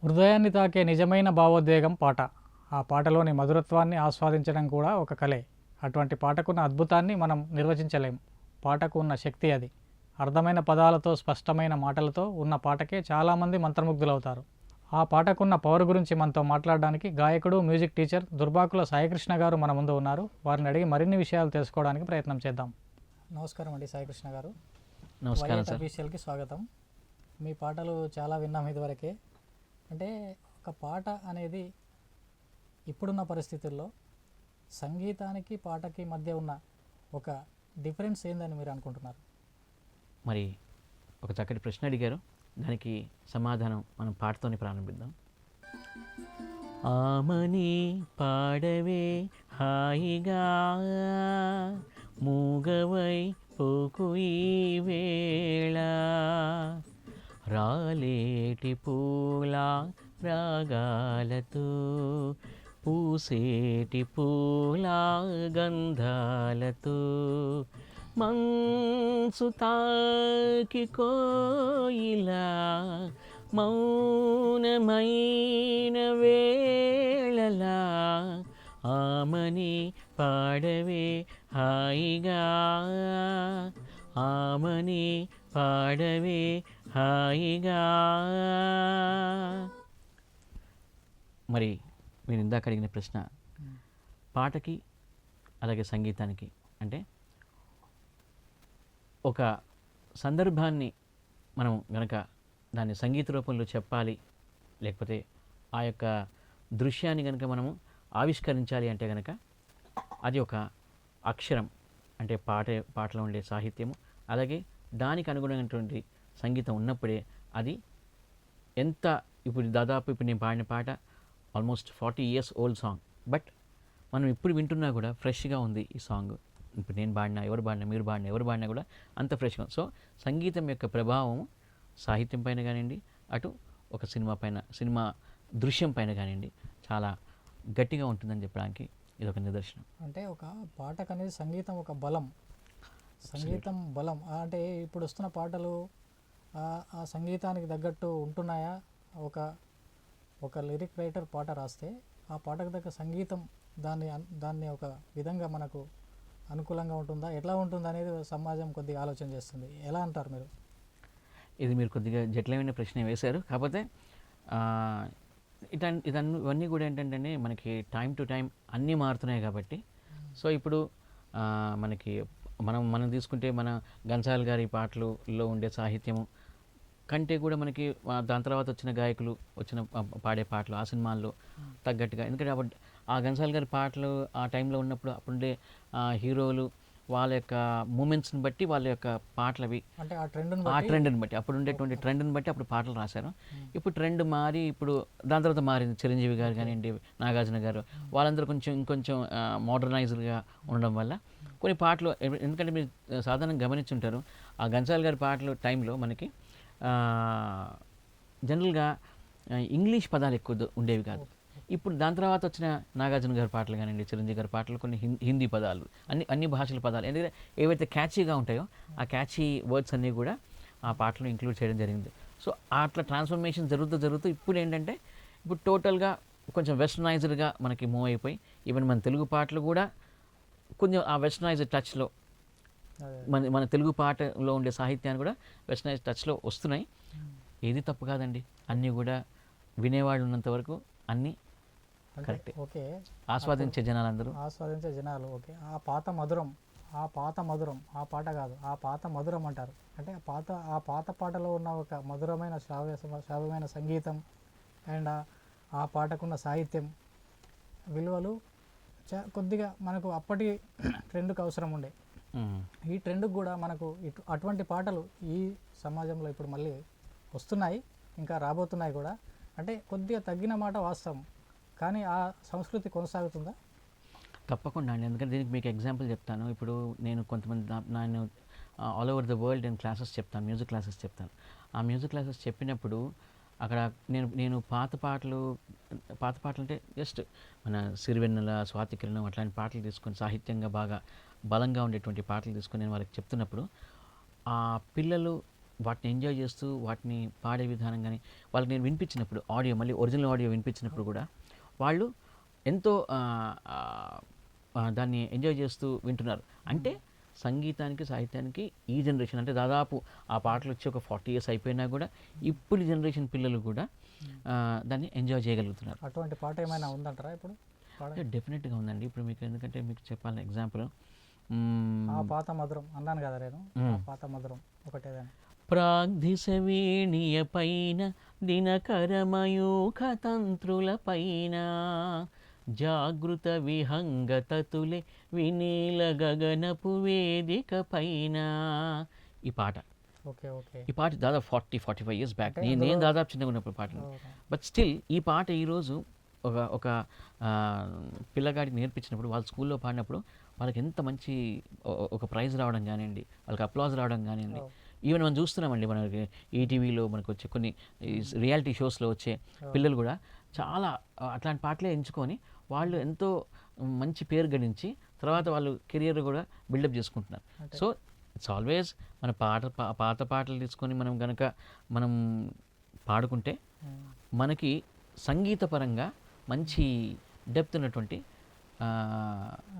హృదయాన్ని తాకే నిజమైన భావోద్వేగం పాట. ఆ పాటలోని మధురత్వాన్ని ఆస్వాదించడం కూడా ఒక కళే. అటువంటి పాటకున్న అద్భుతాన్ని మనం నిర్వచించలేం. పాటకు ఉన్న శక్తి అది. అర్థమైన పదాలతో, స్పష్టమైన మాటలతో ఉన్న పాటకే చాలామంది మంత్రముగ్ధులవుతారు. ఆ పాటకున్న పవర్ గురించి మనతో మాట్లాడడానికి గాయకుడు, మ్యూజిక్ టీచర్ దుర్బాకుల సాయికృష్ణ గారు మన ముందు ఉన్నారు. వారిని అడిగి మరిన్ని విషయాలు తెలుసుకోవడానికి ప్రయత్నం చేద్దాం. నమస్కారం అండి సాయికృష్ణ గారు. నమస్కారం సార్. అఫీషియల్కి స్వాగతం. మీ పాటలు చాలా విన్నాం ఇదివరకే. అంటే ఒక పాట అనేది ఇప్పుడున్న పరిస్థితుల్లో సంగీతానికి పాటకి మధ్య ఉన్న ఒక డిఫరెన్స్ ఏందని మీరు అనుకుంటున్నారు? మరి ఒక చక్కటి ప్రశ్న అడిగారు. దానికి సమాధానం మనం పాటతోనే ప్రారంభిద్దాం. ఆమని పాడవే హాయిగా, మూగవై పోకు ఈ వేళ, రాలేటి పూల రాగాలతో, పూసేటి పూల గంధాలతో, మంచు తాకి కోయిలా మౌనమైన వేళలా, ఆమని పాడవే హాయిగా, ఆమని పాడవే హాయిగా. మరి మీరు ఇందాక అడిగిన ప్రశ్న పాటకి అలాగే సంగీతానికి అంటే ఒక సందర్భాన్ని మనం గనక దాన్ని సంగీత రూపంలో చెప్పాలి, లేకపోతే ఆ యొక్క దృశ్యాన్ని కనుక మనము ఆవిష్కరించాలి అంటే కనుక అది ఒక అక్షరం అంటే పాటలో ఉండే సాహిత్యము, అలాగే దానికి అనుగుణమైనటువంటి సంగీతం ఉన్నప్పుడే అది ఎంత ఇప్పుడు నేను పాడిన పాట almost 40 years old song, but మనం ఇప్పుడు వింటున్నా కూడా ఫ్రెష్గా ఉంది ఈ సాంగ్. ఇప్పుడు నేను పాడినా, ఎవరు పాడినా, మీరు పాడినా, ఎవరు పాడినా కూడా అంత ఫ్రెష్గా. సో సంగీతం యొక్క ప్రభావం సాహిత్యం పైన కానివ్వండి, అటు ఒక సినిమా దృశ్యం పైన కానివ్వండి చాలా గట్టిగా ఉంటుందని చెప్పడానికి ఇది ఒక నిదర్శనం. అంటే ఒక పాటకు అనేది సంగీతం ఒక బలం, సంగీతం బలం. అంటే ఇప్పుడు వస్తున్న పాటలు ఆ సంగీతానికి తగ్గట్టు ఉంటున్నాయా? ఒక లిరిక్ రైటర్ పాట రాస్తే ఆ పాటకు తగ్గ సంగీతం దాన్ని ఒక విధంగా మనకు అనుకూలంగా ఉంటుందా, ఎట్లా ఉంటుంది అనేది సమాజం కొద్దిగా ఆలోచన చేస్తుంది. ఎలా అంటారు మీరు? ఇది మీరు కొద్దిగా జటిలమైన ప్రశ్న వేశారు. కాకపోతే ఇవన్నీ కూడా ఏంటంటే మనకి టైం టు టైం అన్నీ మారుతున్నాయి కాబట్టి, సో ఇప్పుడు మనకి మనం తీసుకుంటే మన ఘంటసాల గారి పాటలలో ఉండే సాహిత్యము కంటే కూడా మనకి దాని తర్వాత వచ్చిన గాయకులు పాడే పాటలు ఆ సినిమాల్లో తగ్గట్టుగా, ఎందుకంటే అప్పుడు ఆ ఘంటసాల గారి పాటలు ఆ టైంలో ఉన్నప్పుడు అప్పుడుండే హీరోలు వాళ్ళ యొక్క మూమెంట్స్ని బట్టి వాళ్ళ యొక్క పాటలవి అంటే ఆ ట్రెండ్ని బట్టి అప్పుడు ఉండేటువంటి ట్రెండ్ని బట్టి అప్పుడు పాటలు రాశారు. ఇప్పుడు ట్రెండ్ మారి ఇప్పుడు దాని తర్వాత మారింది. చిరంజీవి గారు కానివ్వండి, నాగార్జున గారు, వాళ్ళందరూ ఇంకొంచెం మోడర్నైజ్డ్గా ఉండడం వల్ల కొన్ని పాటలు, ఎందుకంటే మీరు సాధారణంగా గమనించుంటారు ఆ ఘంటసాల గారి పాటలు టైంలో మనకి జనరల్గా ఇంగ్లీష్ పదాలు ఎక్కువ ఉండేవి కాదు. ఇప్పుడు దాని తర్వాత వచ్చిన నాగార్జున గారి పాటలు కానివ్వండి, చిరంజీవి గారి పాటలు కొన్ని హిందీ పదాలు, అన్ని భాషల పదాలు, ఎందుకంటే ఏవైతే క్యాచీగా ఉంటాయో ఆ క్యాచీ వర్డ్స్ అన్నీ కూడా ఆ పాటలో ఇంక్లూడ్ చేయడం జరిగింది. సో అట్లా ట్రాన్స్ఫర్మేషన్ జరుగుతూ ఇప్పుడు ఏంటంటే ఇప్పుడు టోటల్గా కొంచెం వెస్టర్నైజ్డ్గా మనకి మూవ్ అయిపోయి ఈవెన్ మన తెలుగు పాటలు కూడా కొంచెం ఆ వెస్టర్నైజ్డ్ టచ్లో మన తెలుగు పాటలో ఉండే సాహిత్యాన్ని కూడా వెస్టర్నైజ్ టచ్లో వస్తున్నాయి. ఏది తప్పు కాదండి, అన్నీ కూడా వినేవాళ్ళు ఉన్నంత వరకు అన్నీ కరెక్ట్. ఓకే, ఆస్వాదించే జనాలు ఓకే. ఆ పాత మధురం ఆ పాట కాదు, ఆ పాత మధురం అంటారు. అంటే ఆ పాత పాటలో ఉన్న ఒక మధురమైన శ్రావ్యమైన సంగీతం అండ్ ఆ పాటకున్న సాహిత్యం విలువలు కొద్దిగా మనకు అప్పటి ట్రెండ్కి అవసరం ఉండే. ఈ ట్రెండ్కి కూడా మనకు అటువంటి పాటలు ఈ సమాజంలో ఇప్పుడు మళ్ళీ వస్తున్నాయి, ఇంకా రాబోతున్నాయి కూడా. అంటే కొద్దిగా తగ్గిన మాట వాస్తవం, కానీ ఆ సంస్కృతి కొనసాగుతుందా? తప్పకుండా అండి. ఎందుకంటే దీనికి మీకు ఎగ్జాంపుల్ చెప్తాను. ఇప్పుడు నేను నేను ఆల్ ఓవర్ ద వరల్డ్ నేను క్లాసెస్ చెప్తాను, మ్యూజిక్ క్లాసెస్ చెప్తాను. ఆ మ్యూజిక్ క్లాసెస్ చెప్పినప్పుడు అక్కడ నేను పాత పాటలు అంటే జస్ట్ మన సిరివెన్నెల, స్వాతి కిరణం అట్లాంటి పాటలు తీసుకొని సాహిత్యంగా బాగా బలంగా ఉండేటువంటి పాటలు తీసుకొని నేను వాళ్ళకి చెప్తున్నప్పుడు ఆ పిల్లలు వాటిని ఎంజాయ్ చేస్తూ వాటిని పాడే విధానం కానీ వాళ్ళకి నేను వినిపించినప్పుడు ఆడియో మళ్ళీ ఒరిజినల్ ఆడియో వినిపించినప్పుడు కూడా వాళ్ళు ఎంతో దాన్ని ఎంజాయ్ చేస్తూ వింటున్నారు. అంటే సంగీతానికి సాహిత్యానికి ఈ జనరేషన్ అంటే దాదాపు ఆ పాటలు వచ్చి ఒక 40 years అయిపోయినా కూడా ఇప్పుడు జనరేషన్ పిల్లలు కూడా దాన్ని ఎంజాయ్ చేయగలుగుతున్నారు. అటువంటి పాట ఏమైనా ఉందంటారా ఇప్పుడు? డెఫినెట్గా ఉందండి. ఇప్పుడు మీకు ఎందుకంటే మీకు చెప్పాలని ఎగ్జాంపుల్ ఆ పాత మధురం అన్నాను కదా నేను, ఆ పాత మధురం ఒకటేదాన్ని. ప్రాగ్ధిసవీణియ పైన దినకరమయూఖ తంత్రుల పైన జాగృత విహంగతతులే వినీల గగనపు వేదిక పైన. ఈ పాట ఓకే ఓకే. ఈ పాట దాదాపు 40-45 years బ్యాక్. నేను దాదాపు చిన్నగా ఉన్నప్పుడు పాటలు. బట్ స్టిల్ ఈ పాట ఈరోజు ఒక పిల్లగాడికి నేర్పించినప్పుడు వాళ్ళ స్కూల్లో పాడినప్పుడు వాళ్ళకి ఎంత మంచి ఒక ప్రైజ్ రావడం కానివ్వండి, వాళ్ళకి అప్లాజ్ రావడం కానివ్వండి. ఈవెన్ మనం చూస్తున్నామండి, మనకి ఈటీవీలో మనకు వచ్చే కొన్ని రియాలిటీ షోస్లో వచ్చే పిల్లలు కూడా చాలా అట్లాంటి పాటలే ఎంచుకొని వాళ్ళు ఎంతో మంచి పేరు గడించి తర్వాత వాళ్ళు కెరియర్ కూడా బిల్డప్ చేసుకుంటున్నారు. సో ఇట్స్ ఆల్వేస్ మన పాత పాటలు తీసుకొని మనం గనక మనం పాడుకుంటే మనకి సంగీతపరంగా మంచి డెప్త్ ఉన్నటువంటి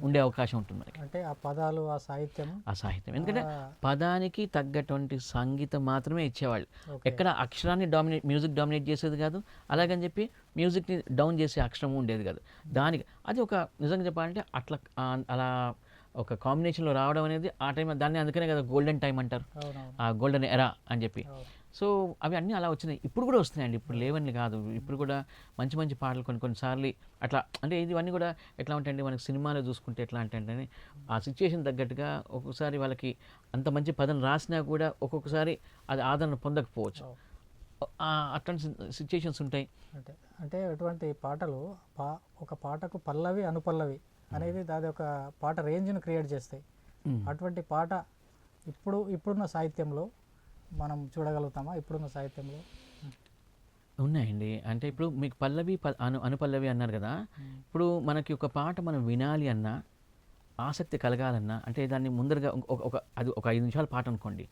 ఉండే అవకాశం ఉంటుంది మనకి. అంటే ఆ పదాలు, ఆ సాహిత్యం ఎందుకంటే పదానికి తగ్గటువంటి సంగీతం మాత్రమే ఇచ్చేవాళ్ళు. ఎక్కడ అక్షరాన్ని మ్యూజిక్ డామినేట్ చేసేది కాదు, అలాగని చెప్పి మ్యూజిక్ని డౌన్ చేసే అక్షరం ఉండేది కాదు. దానికి అది ఒక నిజంగా చెప్పాలంటే అట్లా అలా ఒక కాంబినేషన్లో రావడం అనేది ఆ టైం దాన్ని అందుకనే కదా గోల్డెన్ టైం అంటారు, ఆ గోల్డెన్ ఎరా అని చెప్పి. సో అవి అన్నీ అలా వచ్చినాయి, ఇప్పుడు కూడా వస్తున్నాయండి, ఇప్పుడు లేవని కాదు. ఇప్పుడు కూడా మంచి మంచి పాటలు కొన్నిసార్లు అట్లా అంటే ఇవన్నీ కూడా ఎట్లా ఉంటాయండి, మనకి సినిమాలో చూసుకుంటే ఎట్లా అంటే ఆ సిచ్యుయేషన్ తగ్గట్టుగా ఒక్కొక్కసారి వాళ్ళకి అంత మంచి పదం రాసినా కూడా ఒక్కొక్కసారి అది ఆదరణ పొందకపోవచ్చు. అట్లాంటి సిచ్యుయేషన్స్ ఉంటాయి. అంటే అటువంటి పాటలు ఒక పాటకు పల్లవి అనుపల్లవి అనేది అది ఒక పాట రేంజ్ను క్రియేట్ చేస్తాయి. అటువంటి పాట ఇప్పుడున్న సాహిత్యంలో మనం చూడగలుగుతామా? ఇప్పుడున్న సాహిత్యంలో ఉన్నాయండి. అంటే ఇప్పుడు మీకు పల్లవి అనుపల్లవి అన్నారు కదా, ఇప్పుడు మనకి ఒక పాట మనం వినాలి అన్నా, ఆసక్తి కలగాలన్నా, అంటే దాన్ని ముందరగా ఒక 5 నిమిషాల పాట అనుకోండి,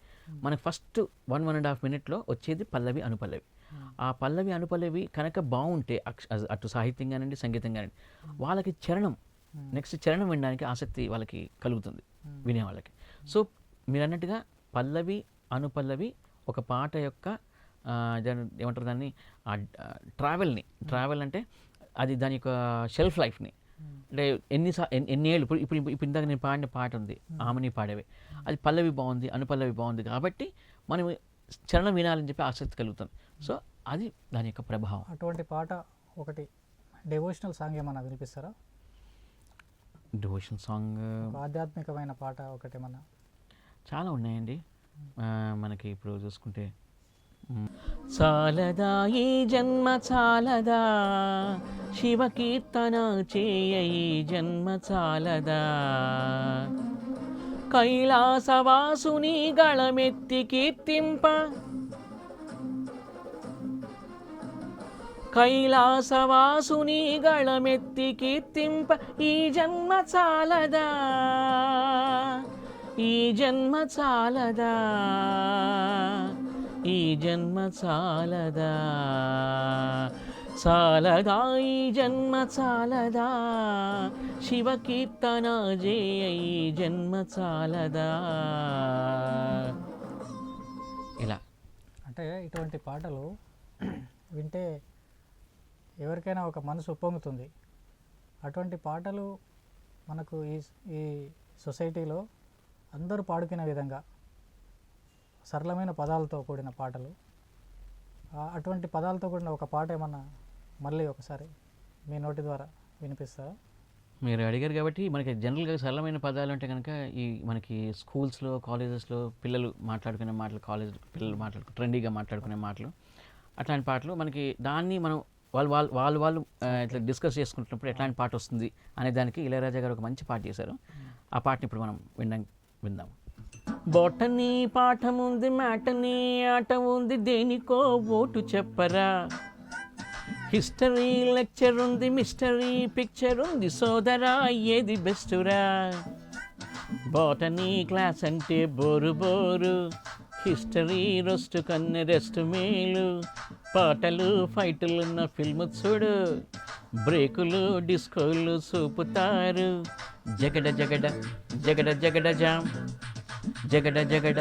మనకు ఫస్ట్ 1.5 minute వచ్చేది పల్లవి అనుపల్లవి. ఆ పల్లవి అనుపల్లవి కనుక బాగుంటే అటు సాహిత్యం కానివ్వండి, సంగీతం కానివ్వండి, వాళ్ళకి నెక్స్ట్ చరణం వినడానికి ఆసక్తి వాళ్ళకి కలుగుతుంది వినే వాళ్ళకి. సో మీరు అన్నట్టుగా పల్లవి అనుపల్లవి ఒక పాట యొక్క ఏమంటారు దాన్ని, ట్రావెల్ అంటే అది దాని యొక్క షెల్ఫ్ లైఫ్ని, అంటే ఎన్ని ఏళ్ళు ఇప్పుడు ఇందాక నేను పాడిన పాట ఉంది ఆమెని పాడేవి, అది పల్లవి బాగుంది అనుపల్లవి బాగుంది కాబట్టి మనం చరణం వినాలని చెప్పి ఆసక్తి కలుగుతుంది. సో అది దాని యొక్క ప్రభావం. అటువంటి పాట ఒకటి డివోషనల్ సాంగ్ ఏమన్నా వినిపిస్తారా? డివోషనల్ సాంగ్, ఆధ్యాత్మికమైన పాట ఒకటి ఏమన్నా? చాలా ఉన్నాయండి మనకి. ఇప్పుడు చూసుకుంటే చాలదా ఈ జన్మ చాలదా, శివ కీర్తన చేయ ఈ జన్మ చాలదా, కైలాసవాసుని గళమెత్తి కీర్తింప, కైలాసవాసుని గళమెత్తి కీర్తింప ఈ జన్మ చాలదా, ఈ జన్మ చాలదా, ఈ జన్మ చాలదా, చాలదా ఈ జన్మ చాలదా, శివ కీర్తన జయ ఈ జన్మ చాలదా. ఇలా అంటే ఇటువంటి పాటలు వింటే ఎవరికైనా ఒక మనసు ఉప్పొంగుతుంది. అటువంటి పాటలు మనకు ఈ సొసైటీలో అందరూ పాడుకునే విధంగా సరళమైన పదాలతో కూడిన పాటలు, అటువంటి పదాలతో కూడిన ఒక పాట ఏమన్నా మళ్ళీ ఒకసారి మీ నోటి ద్వారా వినిపిస్తారా? మీరు అడిగారు కాబట్టి మనకి జనరల్గా సరళమైన పదాలు అంటే కనుక ఈ మనకి స్కూల్స్లో కాలేజెస్లో పిల్లలు మాట్లాడుకునే మాటలు, కాలేజ్ పిల్లలు ట్రెండీగా మాట్లాడుకునే మాటలు, అట్లాంటి పాటలు మనకి దాన్ని మనం వాళ్ళు ఇట్లా డిస్కస్ చేసుకుంటున్నప్పుడు ఎట్లాంటి పాట వస్తుంది అనే దానికి ఇళయరాజా గారు ఒక మంచి పాట చేశారు. ఆ పాటని ఇప్పుడు మనం విందాం. బొటనీ పాఠం ఉంది, మ్యాటనీ ఆట ఉంది, దేనికో ఓటు చెప్పరా, హిస్టరీ లెక్చర్ ఉంది, మిస్టరీ పిక్చర్ ఉంది, సోదరా ఏది బెస్టురా, బొటనీ క్లాస్ అంటే బోరు బోరు, హిస్టరీ రొస్ట్ కన్నె రెస్ట్ మేలు, పాటలు ఫైటులున్న ఫిల్మ్ చూడు, బ్రేకులు డిస్కోలు చూపుతారు, జగడ జగడ జగడ జగడ జామ్, జగడ జగడ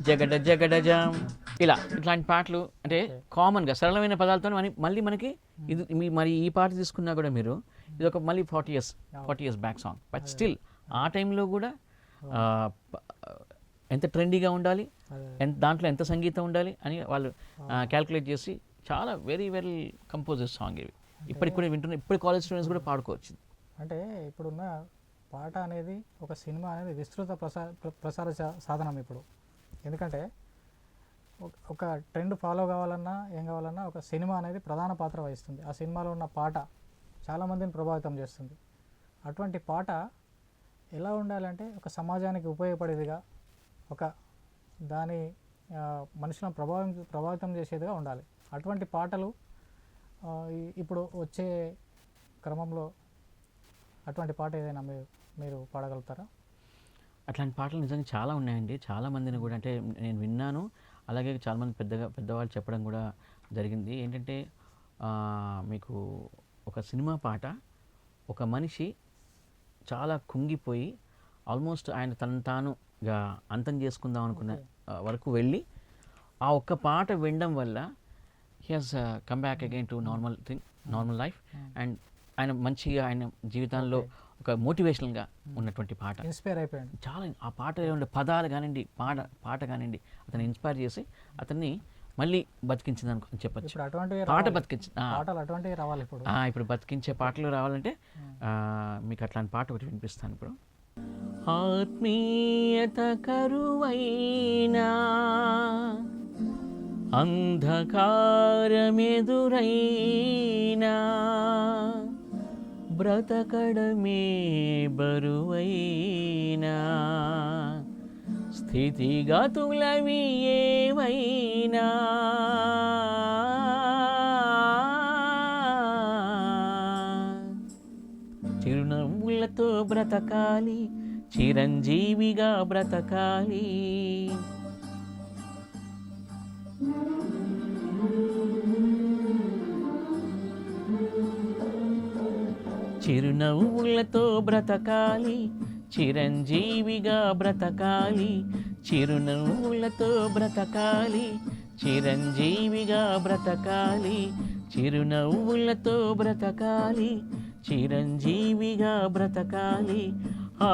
జగడ జగడ జామ్. ఇట్లాంటి పాటలు అంటే కామన్గా సరళమైన పదాలతో మళ్ళీ మనకి ఇది మరి ఈ పాట తీసుకున్నా కూడా మీరు ఇది ఒక మళ్ళీ 40 years back song, but still ఆ టైంలో కూడా ఎంత ట్రెండీగా ఉండాలి, దాంట్లో ఎంత సంగీతం ఉండాలి అని వాళ్ళు క్యాల్కులేట్ చేసి చాలా వెరీ వెరీ కంపోజర్ సాంగ్ ఇవి. ఇప్పటికి కూడా వింటున్నా, ఇప్పుడు కాలేజ్ స్టూడెంట్స్ కూడా పాడుకోవచ్చు. అంటే ఇప్పుడున్న పాట అనేది ఒక సినిమా అనేది విస్తృత ప్రసార సాధనం ఇప్పుడు. ఎందుకంటే ఒక ట్రెండ్ ఫాలో కావాలన్నా ఏం కావాలన్నా ఒక సినిమా అనేది ప్రధాన పాత్ర వహిస్తుంది. ఆ సినిమాలో ఉన్న పాట చాలామందిని ప్రభావితం చేస్తుంది. అటువంటి పాట ఎలా ఉండాలంటే ఒక సమాజానికి ఉపయోగపడేదిగా, ఒక దాని మనుషులను ప్రభావితం చేసేదిగా ఉండాలి. అటువంటి పాటలు ఇప్పుడు వచ్చే క్రమంలో అటువంటి పాట ఏదైనా మీరు పాడగలుగుతారా? అట్లాంటి పాటలు నిజంగా చాలా ఉన్నాయండి. చాలామందిని కూడా అంటే నేను విన్నాను, అలాగే చాలామంది పెద్దవాళ్ళు చెప్పడం కూడా జరిగింది. ఏంటంటే మీకు ఒక సినిమా పాట ఒక మనిషి చాలా కుంగిపోయి ఆల్మోస్ట్ ఆయన తను తానుగా అంతం చేసుకుందాం అనుకున్న వరకు వెళ్ళి ఆ ఒక్క పాట వినడం వల్ల he has come back again to normal life, and ఆయన మంచిగా ఆయన జీవితంలో ఒక మోటివేషనల్గా ఉన్నటువంటి పాట, ఇన్స్పైర్ అయిపోయాడు చాలా. ఆ పాటలో ఉండే పదాలు కానివ్వండి, పాట కానివ్వండి, అతన్ని ఇన్స్పైర్ చేసి అతన్ని మళ్ళీ బతికించింది అని చెప్పచ్చు. పాట బతికించి రావాలి ఇప్పుడు బతికించే పాటలు రావాలంటే మీకు అట్లాంటి పాట ఒకటి వినిపిస్తాను ఇప్పుడు. ఆత్మీయత కరువైనా, అంధకారమెదురైనా, బ్రతకడమే బరువైనా, స్థితిగతులవి ఏవైనా, చిరునవ్వులతో బ్రతకాలి, చిరంజీవిగా బ్రతకాలి. చిరునవ్వులతో బ్రతకాలి, చిరంజీవిగా బ్రతకాలి, చిరునవ్వులతో బ్రతకాలి, చిరంజీవిగా బ్రతకాలి, చిరునవ్వులతో బ్రతకాలి, చిరంజీవిగా బ్రతకాలి.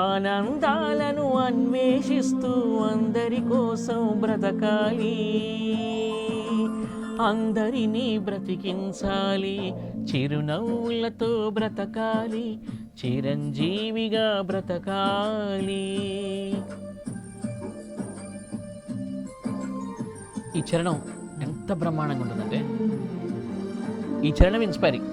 ఆనందాలను అన్వేషిస్తూ అందరి కోసం బ్రతకాలి, అందరినీ బ్రతికించాలి, చిరునవ్వులతో బ్రతకాలి, చిరంజీవిగా బ్రతకాలి. ఈ చరణం ఎంత బ్రహ్మాండంగా ఉంటుందంటే, ఈ చరణం ఇన్స్పైరింగ్.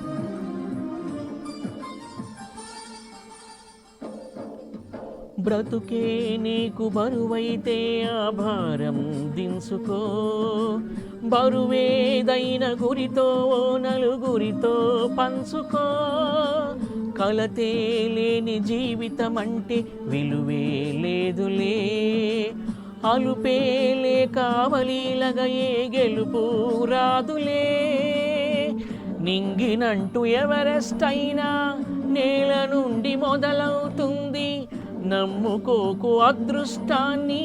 బ్రతుకే నీకు బరువైతే ఆ భారం దించుకో, బరువేదైన గురితో నలుగురితో పంచుకో, కలతే లేని జీవితం అంటే విలువే లేదులే, అలుపే లేక అవలీలగా ఏ గెలుపు రాదులే, నింగినంటూ ఎవరెస్ట్ అయినా నేల నుండి మొదలవుతుంది, నమ్ముకోకు అదృష్టాన్ని,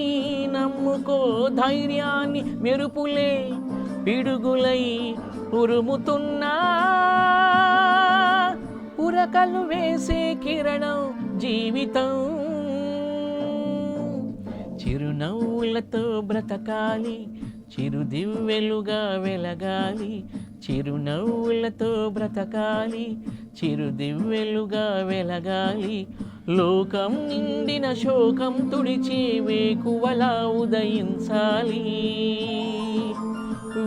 నమ్ముకో ధైర్యాన్ని, మెరుపులే పిడుగులై ఉరుముతున్నా, ఉరకలు వేసే కిరణం జీవితం, చిరునవ్వులతో బ్రతకాలి, చిరుదివ్వెలుగా వెలగాలి, చిరునవ్వులతో బ్రతకాలి, చిరుదివ్వెలుగా వెలగాలి, లోకం నిండిన శోకం తుడిచి వేకువలా ఉదయించాలి,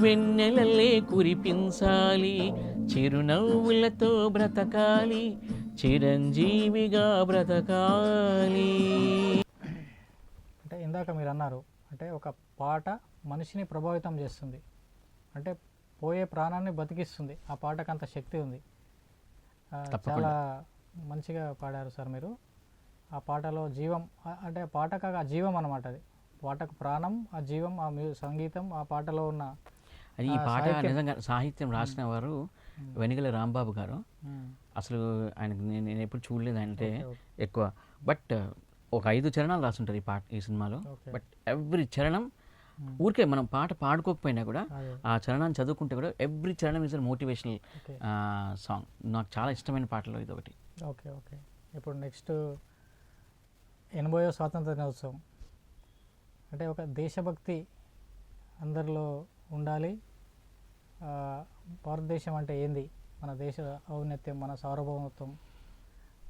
వెన్నెలలే కురిపించాలి, చిరునవ్వులతో బ్రతకాలి, చిరంజీవిగా బ్రతకాలి. అంటే ఇందాక మీరు అన్నారు, అంటే ఒక పాట మనిషిని ప్రభావితం చేస్తుంది, అంటే పోయే ప్రాణాన్ని బతికిస్తుంది. ఆ పాటకు అంత శక్తి ఉంది. చాలా మంచిగా పాడారు సార్ మీరు. ఆ పాటలో జీవం, అంటే పాట కాక జీవం అన్నమాట అది. పాటకు ప్రాణం, ఆ జీవం, ఆ సంగీతం, ఆ పాటలో ఉన్న అది ఈ పాట నిజంగా సాహిత్యం రాసిన వారు వెనిగల రాంబాబు గారు. అసలు ఆయనకు నేను ఎప్పుడు చూడలేదు అంటే ఎక్కువ, బట్ ఒక 5 చరణాలు రాస్తుంటారు ఈ సినిమాలో. బట్ ఎవ్రీ చరణం ఊరికే మనం పాట పాడుకోకపోయినా కూడా ఆ చరణాన్ని చదువుకుంటే కూడా ఎవ్రీ చరణం ఇస్ మోటివేషనల్ సాంగ్. నాకు చాలా ఇష్టమైన పాటలో ఇది ఒకటి. Okay okay. ఇప్పుడు నెక్స్ట్ 80వ స్వాతంత్ర దినోత్సవం అంటే ఒక దేశభక్తి అందరిలో ఉండాలి. భారతదేశం అంటే ఏంది, మన దేశ ఔన్నత్యం, మన సార్వభౌమత్వం,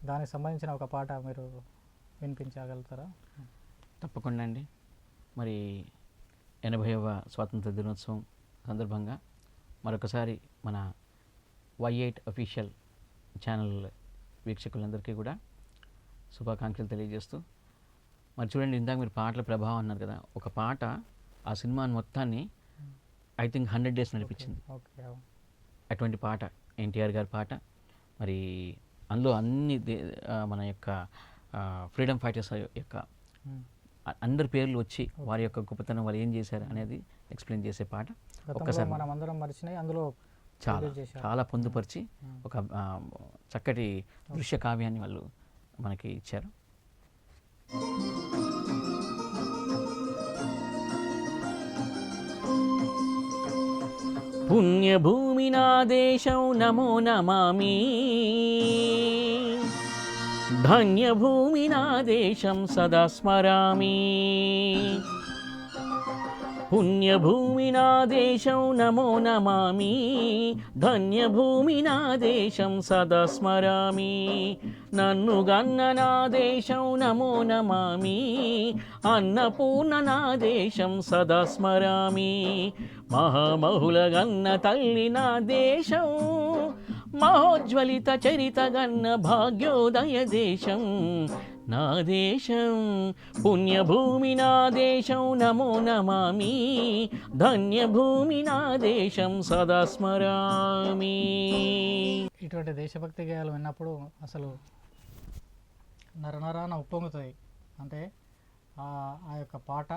దానికి సంబంధించిన ఒక పాట మీరు వినిపించగలుగుతారా? తప్పకుండా అండి. మరి 80వ స్వాతంత్ర దినోత్సవం సందర్భంగా మరొకసారి మన Y8 అఫీషియల్ ఛానల్ వీక్షకులందరికీ కూడా శుభాకాంక్షలు తెలియజేస్తూ, మరి చూడండి ఇందాక మీరు పాటల ప్రభావం అన్నారు కదా, ఒక పాట ఆ సినిమాని మొత్తాన్ని ఐ థింక్ 100 days నడిపించింది. అటువంటి పాట ఎన్టీఆర్ గారి పాట. మరి అందులో అన్ని మన యొక్క ఫ్రీడమ్ ఫైటర్స్ యొక్క అందరి పేర్లు వచ్చి వారి యొక్క గొప్పతనం, వాళ్ళు ఏం చేశారు అనేది ఎక్స్ప్లెయిన్ చేసే పాట. ఒక్కసారి మనం అందరం మర్చినాయి, అందులో చాలా పొందుపరిచి ఒక చక్కటి దృశ్య కావ్యాన్ని వాళ్ళు మనకి ఇచ్చారు. పుణ్యభూమి నా దేశం నమో నమామి, ధన్యభూమి నా దేశం సదా స్మరామి. పుణ్యభూమి నా దేశం నమో నమామి, ధన్యభూమి నా దేశం సదా స్మరామి. నన్ను గన్న నా దేశం నమో నమామి, అన్నపూర్ణ నా దేశం సదా స్మరామి. మహామహుల గన్న తల్లి నా దేశం, మహోజ్వలిత చరిత గన్న భాగ్యోదయ దేశం నా దేశం. పుణ్యభూమి నా దేశం నమో నమామి, ధన్యభూమి నా దేశం సదా స్మరామి. ఇటువంటి దేశభక్తి గేయాలు విన్నప్పుడు అసలు నరనరాన ఉప్పొంగుతుంది. అంటే ఆ యొక్క పాట,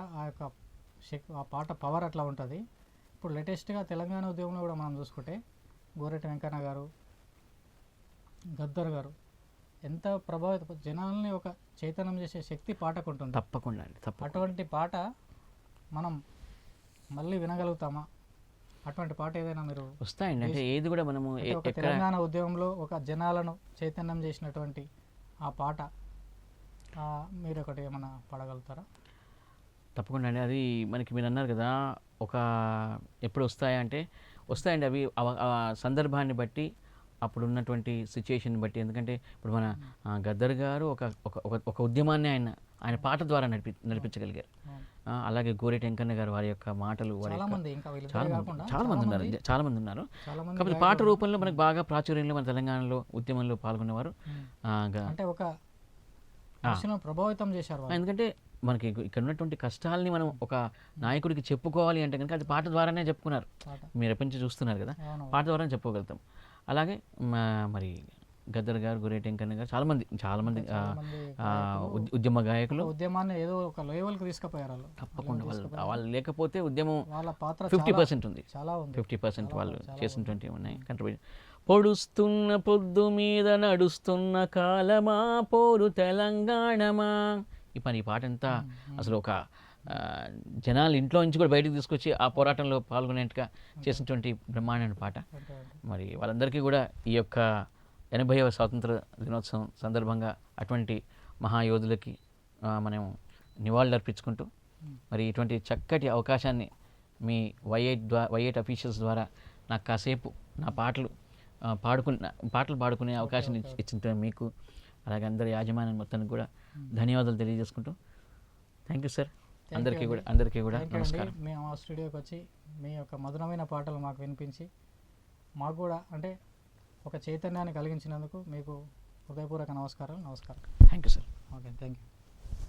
ఆ పాట పవర్ అట్లా ఉంటుంది. ఇప్పుడు లేటెస్ట్గా తెలంగాణ ఉద్యమంలో కూడా మనం చూసుకుంటే గోరెటి వెంకన్న గారు, గద్దర్ గారు ఎంత ప్రభావిత జనాల్ని ఒక చైతన్యం చేసే శక్తి పాటకు ఉంటుంది. తప్పకుండా అండి, అటువంటి పాట మనం మళ్ళీ వినగలుగుతామా? అటువంటి పాట ఏదైనా మీరు వస్తాయండి అంటే ఏది కూడా మనము ఒక తెలంగాణ ఉద్యమంలో ఒక జనాలను చైతన్యం చేసినటువంటి ఆ పాట మీరు ఒకటి ఏమైనా పాడగలుగుతారా? తప్పకుండా అండి. అది మనకి మీరు అన్నారు కదా, ఒక ఎప్పుడు వస్తాయంటే వస్తాయండి అవి సందర్భాన్ని బట్టి, అప్పుడు ఉన్నటువంటి సిచ్యుయేషన్ బట్టి. ఎందుకంటే ఇప్పుడు మన గద్దర్ గారు ఒక ఉద్యమాన్ని ఆయన పాట ద్వారా నడిపించగలిగారు. అలాగే గోరెటి వెంకన్న గారు వారి యొక్క మాటలు, చాలా మంది ఉన్నారు. కాబట్టి పాట రూపంలో మనకు బాగా ప్రాచుర్యంలో మన తెలంగాణలో ఉద్యమంలో పాల్గొనేవారు. అంటే ఒక ప్రభావితం చేశారు. ఎందుకంటే మనకి ఇక్కడ ఉన్నటువంటి కష్టాలని మనం ఒక నాయకుడికి చెప్పుకోవాలి అంటే కనుక అది పాట ద్వారానే చెప్పుకున్నారు. మీరు ఎప్పటి నుంచి చూస్తున్నారు కదా, పాట ద్వారానే చెప్పుకోగలుగుతాం. అలాగే మరి గద్దర్ గారు, గోరెటి వెంకన్న గారు, చాలా మంది ఉద్యమ గాయకులు ఉద్యమాన్ని ఏదో ఒక లెవెల్కి తీసుకుపోయారు. తప్పకుండా వాళ్ళు లేకపోతే ఉద్యమం వాళ్ళ పాత్ర 50% ఉంది. 50% వాళ్ళు చేసినటువంటి ఉన్నాయి కంట్రిబ్యూషన్. పొడుస్తున్న పొద్దు మీద నడుస్తున్న కాలమా పోరు తెలంగాణమా. ఈ పాట అంతా అసలు ఒక జనాలు ఇంట్లో నుంచి కూడా బయటకు తీసుకొచ్చి ఆ పోరాటంలో పాల్గొనేట్టుగా చేసినటువంటి బ్రహ్మాండమైన పాట. మరి వాళ్ళందరికీ కూడా ఈ యొక్క 80వ స్వాతంత్ర దినోత్సవం సందర్భంగా అటువంటి మహాయోధులకి మనం నివాళులు అర్పించుకుంటూ, మరి ఇటువంటి చక్కటి అవకాశాన్ని మీ Y8 అఫీషియల్స్ ద్వారా నాకు కాసేపు నా పాటలు పాడుకునే అవకాశం ఇచ్చిన మీకు, అలాగే అందరి యాజమాన్యం మొత్తానికి కూడా ధన్యవాదాలు తెలియజేసుకుంటూ, థ్యాంక్ యూ సార్. అందరికీ కూడా నమస్కారం. మేము ఆ స్టూడియోకి వచ్చి మీ యొక్క మధురమైన పాటలు మాకు వినిపించి మాకు కూడా అంటే ఒక చైతన్యాన్ని కలిగించినందుకు మీకు హృదయపూర్వక నమస్కారం. Thank you sir. Okay, thank you.